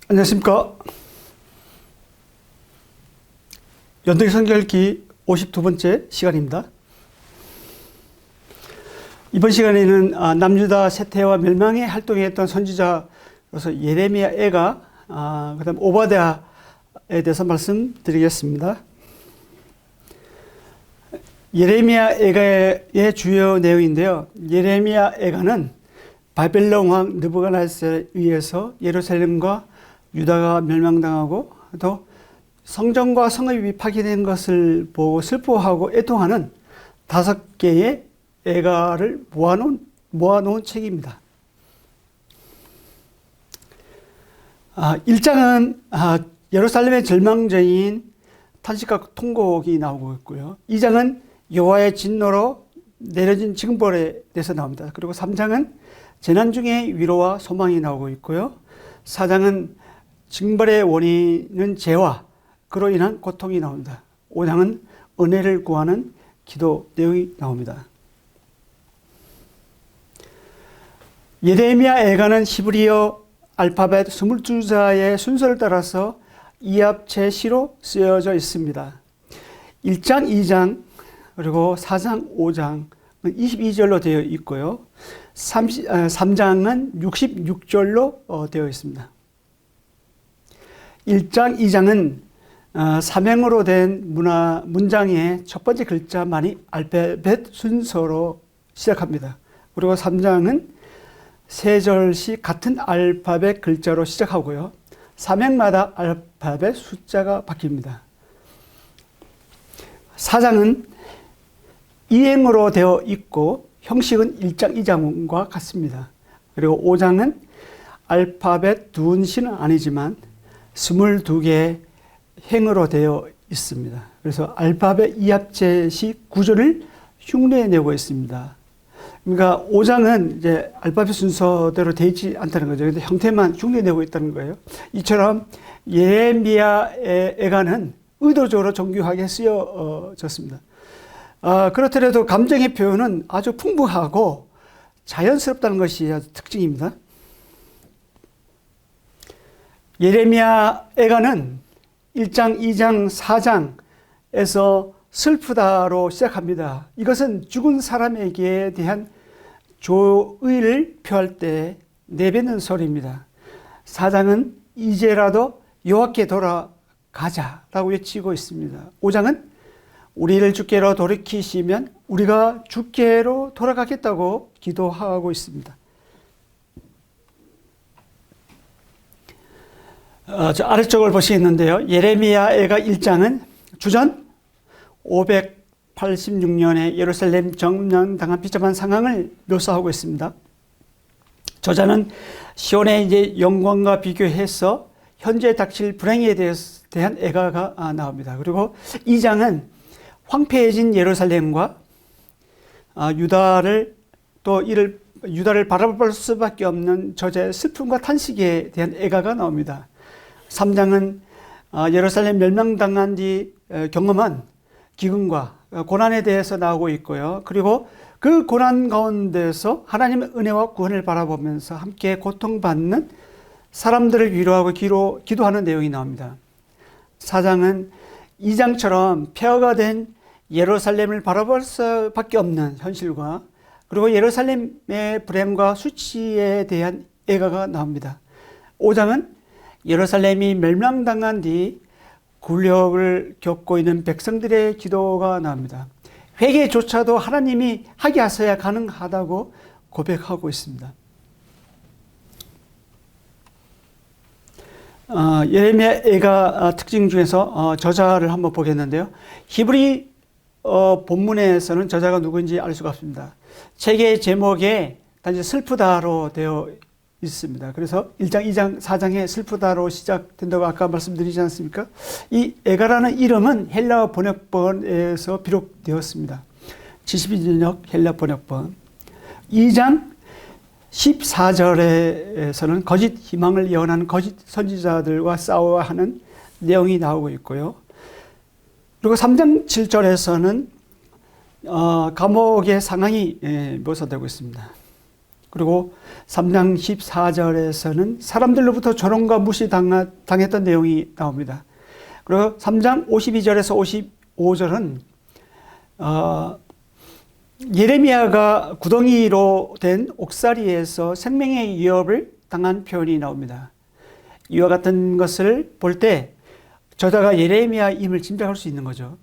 안녕하십니까. 연동의 성결기 52번째 시간입니다. 이번 시간에는 남유다 쇠퇴와 멸망에 활동했던 선지자로서 예레미야 애가 그다음 오바댜에 대해서 말씀드리겠습니다. 예레미야 애가의 주요 내용인데요. 예레미야 애가는 바벨론 왕 느부갓네살에 의해서 예루살렘과 유다가 멸망당하고 또 성전과 성읍이 파괴된 것을 보고 슬퍼하고 애통하는 5개의 애가를 모아놓은 책입니다. 1장은 예루살렘의 절망적인 탄식과 통곡이 나오고 있고요. 2장은 여호와의 진노로 내려진 징벌에 대해서 나옵니다. 그리고 3장은 재난 중에 위로와 소망이 나오고 있고요. 4장은 징벌의 원인은 죄와 그로 인한 고통이 나옵니다. 5장은 은혜를 구하는 기도 내용이 나옵니다. 예레미야 애가는 히브리어 알파벳 22자의 순서를 따라서 이합체시로 쓰여져 있습니다. 1장, 2장, 그리고 4장, 5장은 22절로 되어 있고요. 3장은 66절로 되어 있습니다. 1장, 2장은 사명으로 된 문장의 첫 번째 글자만이 알파벳 순서로 시작합니다. 그리고 3장은 3절씩 같은 알파벳 글자로 시작하고요. 사명마다 알파벳 숫자가 바뀝니다. 4장은 이행으로 되어 있고 형식은 1장, 2장과 같습니다. 그리고 5장은 알파벳 둔시는 아니지만 22개의 행으로 되어 있습니다. 그래서 알파벳 이합체시 구조를 흉내내고 있습니다. 그러니까 5장은 이제 알파벳 순서대로 되어 있지 않다는 거죠. 근데 형태만 흉내내고 있다는 거예요. 이처럼 예레미야 애가는 의도적으로 정교하게 쓰여졌습니다. 그렇더라도 감정의 표현은 아주 풍부하고 자연스럽다는 것이 아주 특징입니다. 예레미야 애가는 1장, 2장, 4장에서 슬프다로 시작합니다. 이것은 죽은 사람에게 대한 조의를 표할 때 내뱉는 소리입니다. 4장은 이제라도 여호와께 돌아가자라고 외치고 있습니다. 5장은 우리를 주께로 돌이키시면 우리가 주께로 돌아가겠다고 기도하고 있습니다. 저 아래쪽을 보시겠는데요. 예레미야 애가 1장은 주전 586년에 예루살렘 점령당한 비참한 상황을 묘사하고 있습니다. 저자는 시온의 이제 영광과 비교해서 현재 닥칠 불행에 대한 애가가 나옵니다. 그리고 2장은 황폐해진 예루살렘과 유다를 바라볼 수밖에 없는 저자의 슬픔과 탄식에 대한 애가가 나옵니다. 3장은 예루살렘 멸망당한 뒤 경험한 기근과 고난에 대해서 나오고 있고요. 그리고 그 고난 가운데서 하나님의 은혜와 구원을 바라보면서 함께 고통받는 사람들을 위로하고 기도하는 내용이 나옵니다. 4장은 2장처럼 폐허가 된 예루살렘을 바라볼 수밖에 없는 현실과 그리고 예루살렘의 불행과 수치에 대한 애가가 나옵니다. 5장은 예루살렘이 멸망당한 뒤 굴욕을 겪고 있는 백성들의 기도가 나옵니다. 회개조차도 하나님이 하게 하셔야 가능하다고 고백하고 있습니다. 예레미야 애가 특징 중에서 저자를 한번 보겠는데요. 히브리 본문에서는 저자가 누구인지 알 수가 없습니다. 책의 제목에 단지 슬프다로 되어 있습니다. 그래서 1장, 2장, 4장에 슬프다로 시작된다고 아까 말씀드리지 않습니까? 이 애가라는 이름은 헬라 번역본에서 비록되었습니다. 72년역 헬라 번역본. 2장 14절에서는 거짓 희망을 예언하는 거짓 선지자들과 싸워야 하는 내용이 나오고 있고요. 그리고 3장 7절에서는 감옥의 상황이 묘사되고 있습니다. 그리고 3장 14절에서는 사람들로부터 조롱과 무시당했던 내용이 나옵니다. 그리고 3장 52절에서 55절은 예레미야가 구덩이로 된 옥살이에서 생명의 위협을 당한 표현이 나옵니다. 이와 같은 것을 볼 때 저자가 예레미야임을 짐작할 수 있는 거죠.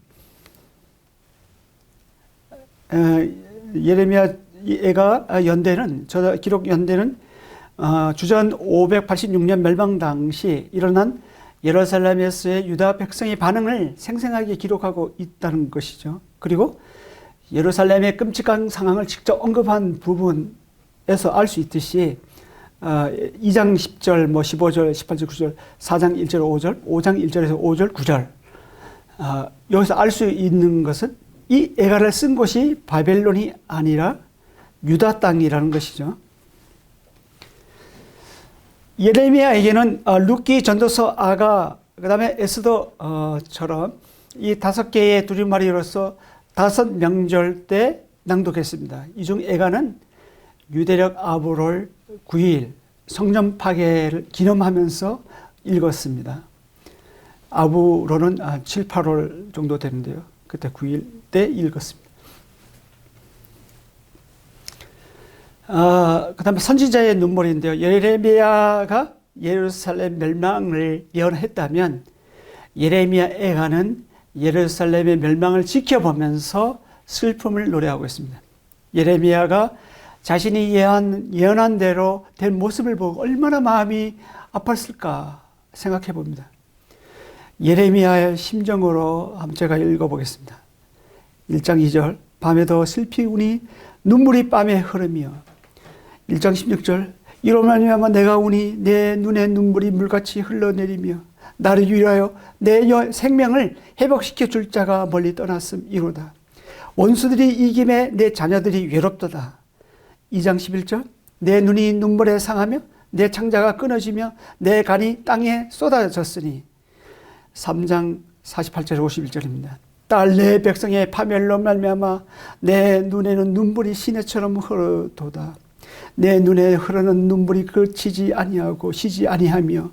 예레미야가 연대는, 저자 기록 연대는 주전 586년 멸망 당시 일어난 예루살렘에서의 유다 백성의 반응을 생생하게 기록하고 있다는 것이죠. 그리고 예루살렘의 끔찍한 상황을 직접 언급한 부분에서 알 수 있듯이 2장 10절, 15절, 18절, 9절, 4장 1절, 5절, 5장 1절에서 5절, 9절 여기서 알 수 있는 것은 이 애가를 쓴 곳이 바벨론이 아니라 유다 땅이라는 것이죠. 예레미야에게는 룻기, 전도서, 아가, 그 다음에 에스더처럼 이 5개의 두루마리로서 5 명절 때 낭독했습니다. 이 중 애가는 유대력 아브롤 9일 성전 파괴를 기념하면서 읽었습니다. 아브롤은 7, 8월 정도 되는데요. 그때 9일 때 읽었습니다. 그 다음에 선지자의 눈물인데요. 예레미야가 예루살렘 멸망을 예언했다면 예레미야 애가는 예루살렘의 멸망을 지켜보면서 슬픔을 노래하고 있습니다. 예레미야가 자신이 예언한 대로 된 모습을 보고 얼마나 마음이 아팠을까 생각해 봅니다. 예레미야의 심정으로 한번 제가 읽어보겠습니다. 1장 2절 밤에도 슬피 우니 눈물이 밤에 흐르며 1장 16절 이로 말미암아 내가 우니 내 눈에 눈물이 물같이 흘러내리며 나를 위하여 내 생명을 회복시켜 줄 자가 멀리 떠났음이로다. 원수들이 이김에 내 자녀들이 외롭도다. 2장 11절 내 눈이 눈물에 상하며 내 창자가 끊어지며 내 간이 땅에 쏟아졌으니 3장 48절 51절입니다. 딸 내 백성의 파멸로 말미암아 내 눈에는 눈물이 시내처럼 흐르도다. 내 눈에 흐르는 눈물이 그치지 아니하고 쉬지 아니하며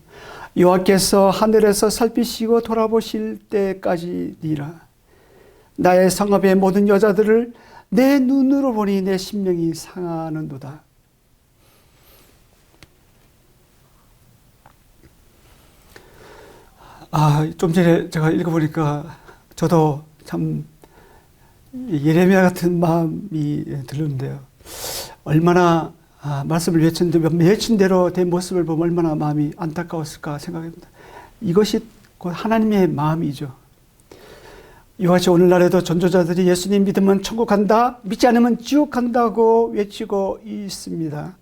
여호와께서 하늘에서 살피시고 돌아보실 때까지니라. 나의 성읍의 모든 여자들을 내 눈으로 보니 내 심령이 상하는도다. 좀 전에 제가 읽어보니까 저도 참 예레미야 같은 마음이 들는데요. 얼마나 말씀을 외친 대로 된 모습을 보면 얼마나 마음이 안타까웠을까 생각합니다. 이것이 곧 하나님의 마음이죠. 이와 같이 오늘날에도 전도자들이 예수님 믿으면 천국 간다, 믿지 않으면 지옥 간다고 외치고 있습니다.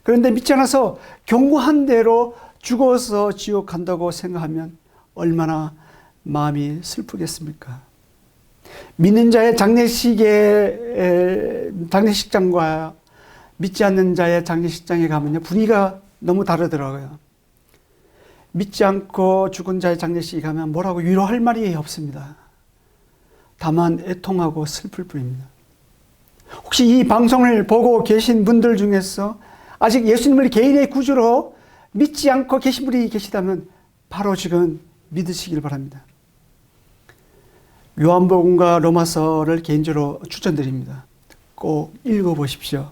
그런데 믿지 않아서 경고한 대로 죽어서 지옥 간다고 생각하면 얼마나 마음이 슬프겠습니까? 믿는 자의 장례식장과 믿지 않는 자의 장례식장에 가면요, 분위기가 너무 다르더라고요. 믿지 않고 죽은 자의 장례식에 가면 뭐라고 위로할 말이 없습니다. 다만 애통하고 슬플 뿐입니다. 혹시 이 방송을 보고 계신 분들 중에서 아직 예수님을 개인의 구주로 믿지 않고 계신 분이 계시다면 바로 지금 믿으시길 바랍니다. 요한복음과 로마서를 개인적으로 추천드립니다. 꼭 읽어보십시오.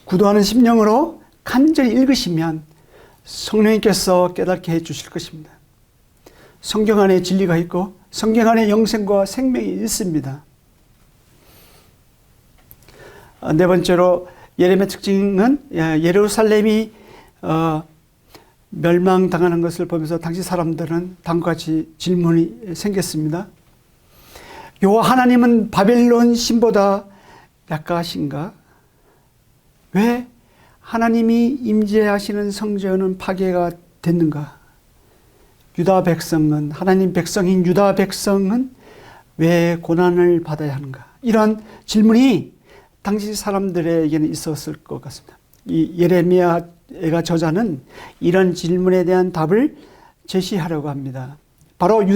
구도하는 심령으로 간절히 읽으시면 성령님께서 깨닫게 해주실 것입니다. 성경 안에 진리가 있고 성경 안에 영생과 생명이 있습니다. 네 번째로 예레미야 특징은 예루살렘이 멸망당하는 것을 보면서 당시 사람들은 다음과 같이 질문이 생겼습니다. 여호와 하나님은 바벨론 신보다 약하신가? 왜 하나님이 임재하시는 성전은 파괴가 됐는가? 유다 백성은, 하나님 백성인 유다 백성은 왜 고난을 받아야 하는가? 이런 질문이 당시 사람들에게는 있었을 것 같습니다. 이 예레미야가 저자는 이런 질문에 대한 답을 제시하려고 합니다. 바로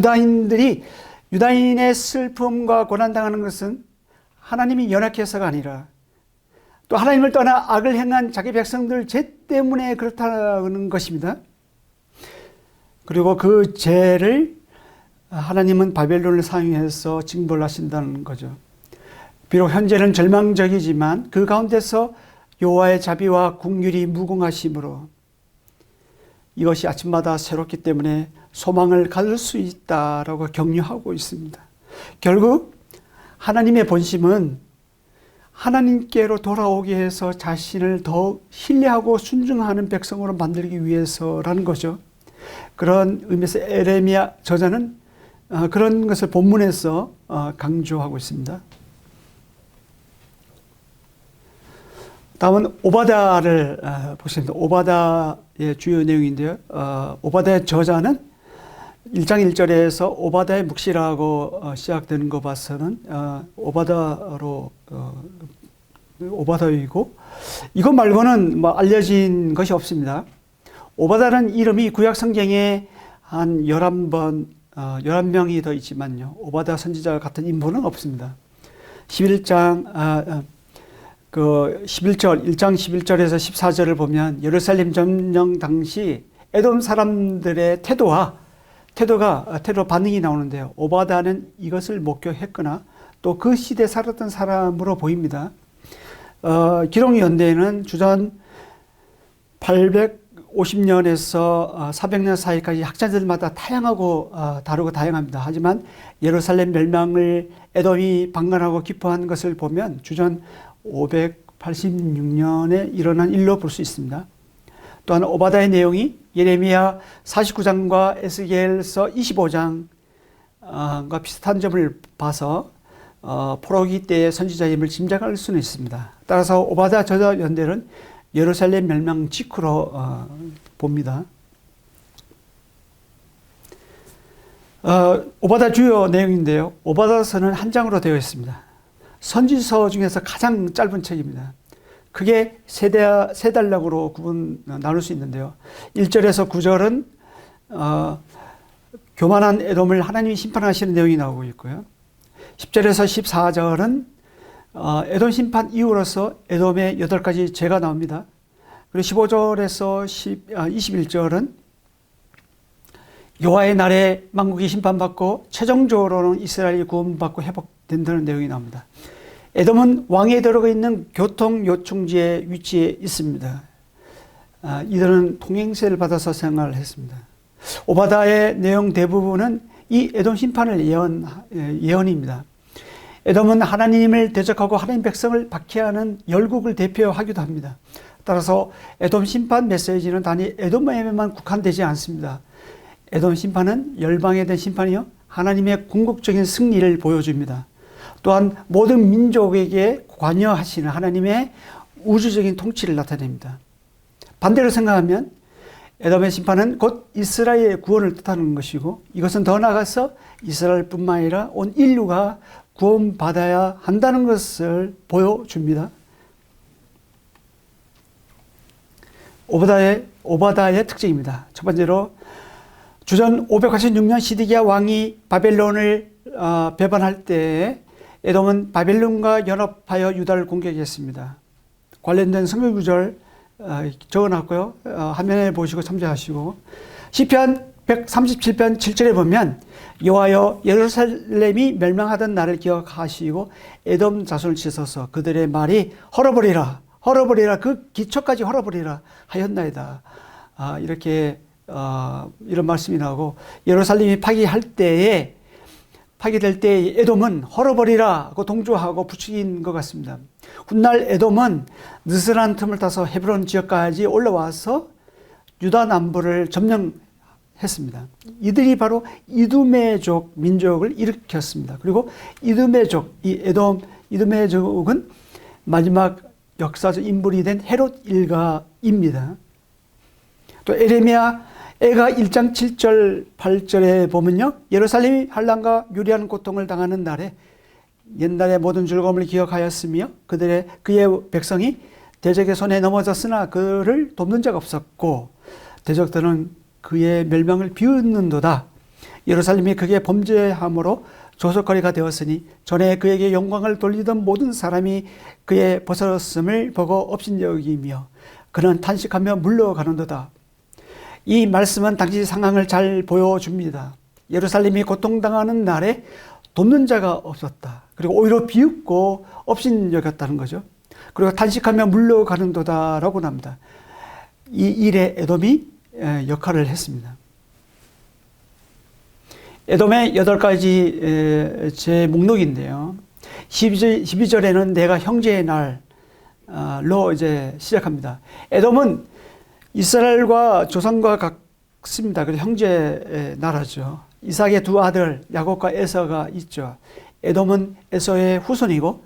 유다인의 슬픔과 고난당하는 것은 하나님이 연약해서가 아니라 또 하나님을 떠나 악을 행한 자기 백성들 죄 때문에 그렇다는 것입니다. 그리고 그 죄를 하나님은 바벨론을 사용해서 징벌 하신다는 거죠. 비록 현재는 절망적이지만 그 가운데서 여호와의 자비와 긍휼이 무궁하심으로 이것이 아침마다 새롭기 때문에 소망을 가질 수 있다라고 격려하고 있습니다. 결국 하나님의 본심은 하나님께로 돌아오게 해서 자신을 더 신뢰하고 순종하는 백성으로 만들기 위해서라는 거죠. 그런 의미에서 에레미야 저자는 그런 것을 본문에서 강조하고 있습니다. 다음은 오바다를 보겠습니다. 오바다의 주요 내용인데요. 오바다의 저자는 1장 1절에서 오바다의 묵시라고 시작되는 거 봐서는 오바다이고 이것 말고는 뭐 알려진 것이 없습니다. 오바다는 이름이 구약 성경에 한 11명이 더 있지만요. 오바다 선지자 같은 인물은 없습니다. 1장 11절에서 14절을 보면 예루살렘 점령 당시 에돔 사람들의 태도 반응이 나오는데요. 오바다는 이것을 목격했거나 또 그 시대에 살았던 사람으로 보입니다. 기록 연대에는 주전 850년에서 400년 사이까지 학자들마다 다르고 다양합니다. 하지만 예루살렘 멸망을 에돔이 방관하고 기뻐한 것을 보면 주전 586년에 일어난 일로 볼 수 있습니다. 또한 오바다의 내용이 예레미야 49장과 에스겔서 25장과 비슷한 점을 봐서 포로기 때의 선지자임을 짐작할 수는 있습니다. 따라서 오바다 저자 연대는 예루살렘 멸망 직후로 봅니다. 오바다 주요 내용인데요. 오바다서는 한 장으로 되어 있습니다. 선지서 중에서 가장 짧은 책입니다. 크게 세 단락으로 나눌 수 있는데요. 1절에서 9절은 교만한 에돔을 하나님이 심판하시는 내용이 나오고 있고요. 10절에서 14절은 에돔 심판 이후로서 에돔의 8가지 죄가 나옵니다. 그리고 15절에서 21절은 여호와의 날에 만국이 심판받고 최종적으로는 이스라엘이 구원받고 회복된다는 내용이 나옵니다. 에돔은 왕에 들어가 있는 교통 요충지에 위치해 있습니다. 이들은 통행세를 받아서 생활을 했습니다. 오바다의 내용 대부분은 이 에돔 심판을 예언입니다. 에돔은 하나님을 대적하고 하나님 백성을 박해하는 열국을 대표하기도 합니다. 따라서 에돔 심판 메시지는 단지 에돔에만 국한되지 않습니다. 에돔 심판은 열방에 대한 심판이요, 하나님의 궁극적인 승리를 보여줍니다. 또한 모든 민족에게 관여하시는 하나님의 우주적인 통치를 나타냅니다. 반대로 생각하면 에돔의 심판은 곧 이스라엘의 구원을 뜻하는 것이고, 이것은 더 나아가서 이스라엘뿐만 아니라 온 인류가 구원받아야 한다는 것을 보여줍니다. 오바다의 특징입니다. 첫 번째로 주전 586년 시드기야 왕이 바벨론을 배반할 때에 에돔은 바벨론과 연합하여 유다를 공격했습니다. 관련된 성경 구절 적어놨고요. 화면에 보시고 참조하시고, 시편 137편 7절에 보면 여호와여 예루살렘이 멸망하던 날을 기억하시고 에돔 자손을 치소서 그들의 말이 헐어버리라 그 기초까지 헐어버리라 하였나이다. 이렇게 이런 말씀이 나오고, 예루살렘이 파괴될 때에 에돔은 헐어버리라고 동조하고 부추긴 것 같습니다. 훗날 에돔은 느슨한 틈을 타서 헤브론 지역까지 올라와서 유다 남부를 점령했습니다. 이들이 바로 이두메족 민족을 일으켰습니다. 그리고 이두메족은 마지막 역사적 인물이 된 헤롯 일가입니다. 또 에레미야 애가 1장 7절 8절에 보면요, 예루살렘이 환난과 유리한 고통을 당하는 날에 옛날의 모든 즐거움을 기억하였으며 그의 백성이 대적의 손에 넘어졌으나 그를 돕는 자가 없었고 대적들은 그의 멸망을 비웃는도다. 예루살렘이 그게 범죄함으로 조석거리가 되었으니 전에 그에게 영광을 돌리던 모든 사람이 그의 벗어졌음을 보고 업신여기며 그는 탄식하며 물러가는도다. 이 말씀은 당시 상황을 잘 보여줍니다. 예루살렘이 고통당하는 날에 돕는 자가 없었다. 그리고 오히려 비웃고 업신여겼다는 거죠. 그리고 탄식하며 물러가는도다라고 합니다. 이 일에 에돔이 역할을 했습니다. 에돔의 8가지 제 목록인데요. 12절에는 내가 형제의 날로 이제 시작합니다. 에돔은 이스라엘과 조상과 같습니다. 그래서 형제의 나라죠. 이삭의 두 아들 야곱과 에서가 있죠. 에돔은 에서의 후손이고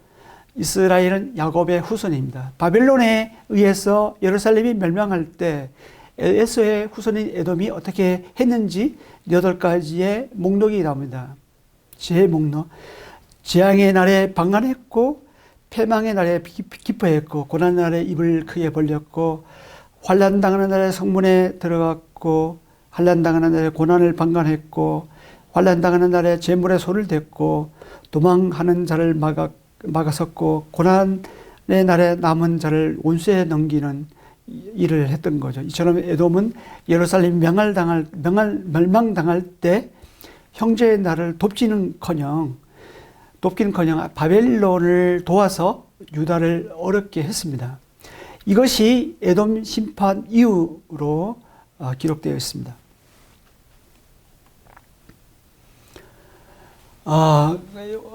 이스라엘은 야곱의 후손입니다. 바벨론에 의해서 예루살렘이 멸망할 때 에서의 후손인 에돔이 어떻게 했는지 8가지의 목록이 나옵니다. 제 목록. 재앙의 날에 방한했고 패망의 날에 기뻐했고 고난의 날에 입을 크게 벌렸고 환난당하는 날에 성문에 들어갔고 환난당하는 날에 고난을 방관했고 환난당하는 날에 재물에 손을 댔고 도망하는 자를 막았었고 고난의 날에 남은 자를 원수에 넘기는 일을 했던 거죠. 이처럼 에돔은 예루살렘 멸망당할 때 형제의 날을 돕기는커녕 바벨론을 도와서 유다를 어렵게 했습니다. 이것이 에돔 심판 이후로 기록되어 있습니다.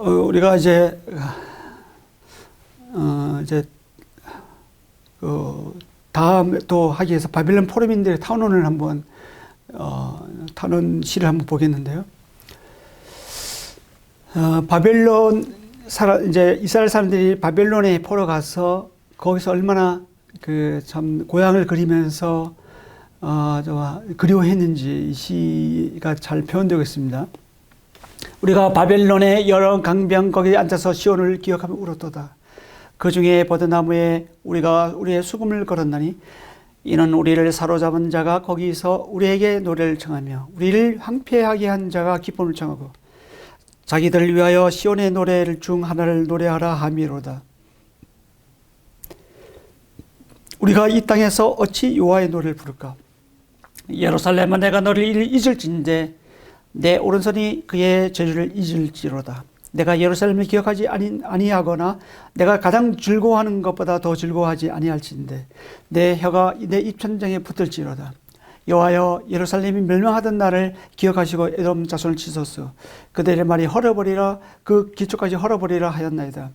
우리가 이제 다음에 또 하기 위해서 바벨론 포로민들의 탄원을 한번 탄원시를 한번 보겠는데요. 이제 이스라엘 사람들이 바벨론에 포로 가서 거기서 얼마나 참 고향을 그리면서 그리워했는지 이 시가 잘 표현되고 있습니다. 우리가 바벨론의 여러 강병 거기에 앉아서 시온을 기억하며 울었도다. 그 중에 버드나무에 우리가 우리의 수금을 걸었나니 이는 우리를 사로잡은 자가 거기서 우리에게 노래를 청하며 우리를 황폐하게 한 자가 기쁨을 청하고 자기들을 위하여 시온의 노래를 중 하나를 노래하라 함이로다. 우리가 이 땅에서 어찌 여호와의 노래를 부를까? 예루살렘은 내가 너를 잊을진데 내 오른손이 그의 죄를 잊을지로다. 내가 예루살렘을 기억하지 아니하거나 내가 가장 즐거워하는 것보다 더 즐거워하지 아니할진데 내 혀가 내 입천장에 붙을지로다. 여호와여 예루살렘이 멸망하던 날을 기억하시고 에돔 자손을 치소서. 그들의 말이 헐어버리라 그 기초까지 헐어버리라 하였나이다.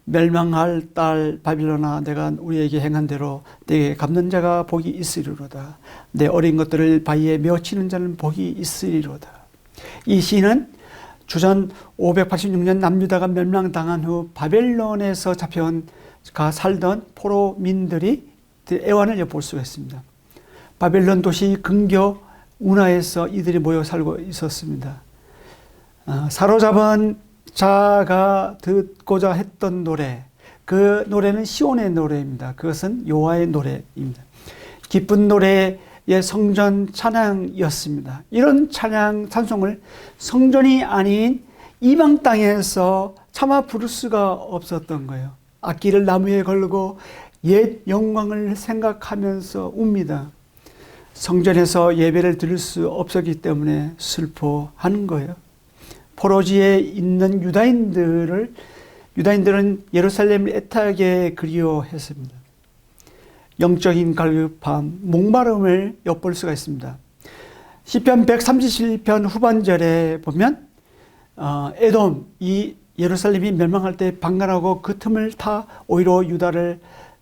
멸망할 딸 바빌론아 내가 우리에게 행한 대로 내게 갚는 자가 복이 있으리로다. 내 어린 것들을 바위에 메어치는 자는 복이 있으리로다. 이 시는 주전 586년 남유다가 멸망당한 후 바벨론에서 잡혀온 살던 포로민들이 애환을 엿볼 수가 있습니다. 바벨론 도시 근교 운하에서 이들이 모여 살고 있었습니다. 사로잡은 자가 듣고자 했던 노래, 그 노래는 시온의 노래입니다. 그것은 여호와의 노래입니다. 기쁜 노래의 성전 찬양이었습니다. 이런 찬송을 성전이 아닌 이방 땅에서 차마 부를 수가 없었던 거예요. 악기를 나무에 걸고 옛 영광을 생각하면서 웁니다. 성전에서 예배를 드릴 수 없었기 때문에 슬퍼하는 거예요. 포로지에 있는 유다인들은 예루살렘을 애타게 그리워했습니다. 영적인 갈급함, 목마름을 엿볼 수가 있습니다. 시편 137편 후반절에 보면 에돔, 이 예루살렘이 멸망할 때 방관하고 그 틈을 타 오히려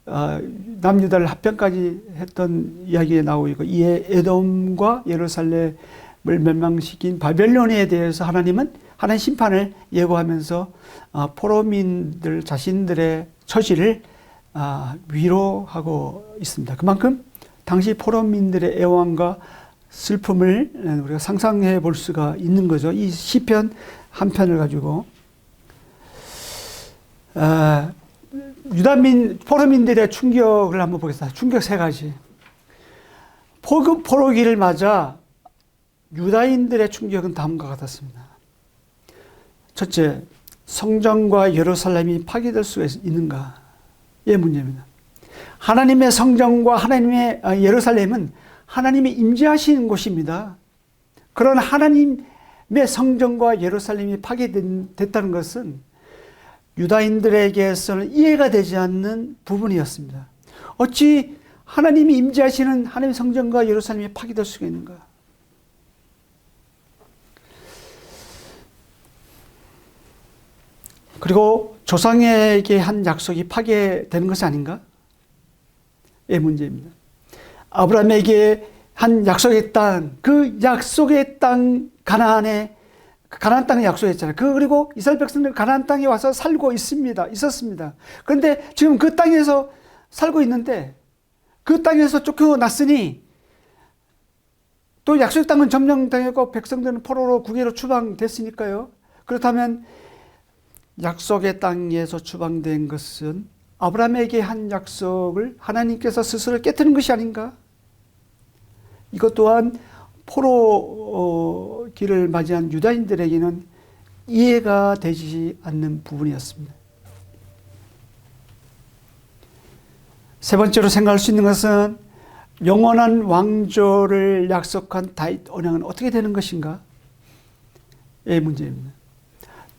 남유다를 합병까지 했던 이야기가 나오고 있고, 이에 에돔과 예루살렘을 멸망시킨 바벨론에 대해서 하나님은 하나님 심판을 예고하면서 포로민들 자신들의 처지를 위로하고 있습니다. 그만큼 당시 포로민들의 애환과 슬픔을 우리가 상상해 볼 수가 있는 거죠. 이 시편 한 편을 가지고 포로민들의 충격을 한번 보겠습니다. 충격 3가지. 포로기를 맞아 유다인들의 충격은 다음과 같았습니다. 첫째, 성전과 예루살렘이 파괴될 수가 있는가? 예, 문제입니다. 하나님의 성전과 하나님의 예루살렘은 하나님이 임재하시는 곳입니다. 그런 하나님의 성전과 예루살렘이 파괴됐다는 것은 유다인들에게서는 이해가 되지 않는 부분이었습니다. 어찌 하나님이 임재하시는 하나님의 성전과 예루살렘이 파괴될 수가 있는가? 그리고 조상에게 한 약속이 파괴되는 것이 아닌가? 의 문제입니다. 아브라함에게 한 약속의 땅, 그 약속의 땅 가나안에 가나안 땅을 약속했잖아요. 그리고 이스라엘 백성들 가나안 땅에 와서 살고 있었습니다. 그런데 지금 그 땅에서 살고 있는데 그 땅에서 쫓겨났으니 또 약속의 땅은 점령당했고 백성들은 포로로 국외로 추방됐으니까요. 그렇다면 약속의 땅에서 추방된 것은 아브라함에게 한 약속을 하나님께서 스스로 깨뜨린 것이 아닌가? 이것 또한 포로 길을 맞이한 유다인들에게는 이해가 되지 않는 부분이었습니다. 세 번째로 생각할 수 있는 것은 영원한 왕조를 약속한 다윗 언약은 어떻게 되는 것인가? 의 문제입니다.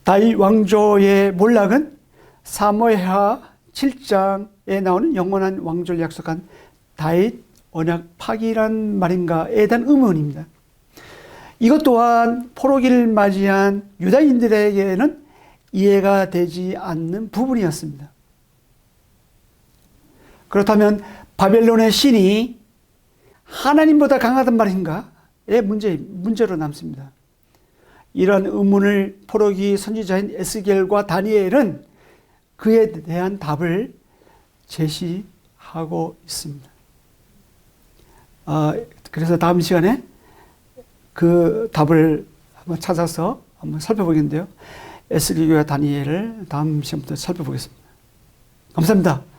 다윗 왕조의 몰락은 사무엘하 7장에 나오는 영원한 왕조를 약속한 다윗 언약 파기란 말인가에 대한 의문입니다. 이것 또한 포로기를 맞이한 유다인들에게는 이해가 되지 않는 부분이었습니다. 그렇다면 바벨론의 신이 하나님보다 강하단 말인가의 문제로 남습니다. 이러한 의문을 포로기 선지자인 에스겔과 다니엘은 그에 대한 답을 제시하고 있습니다. 그래서 다음 시간에 그 답을 한번 찾아서 한번 살펴보겠는데요. 에스겔과 다니엘을 다음 시간부터 살펴보겠습니다. 감사합니다.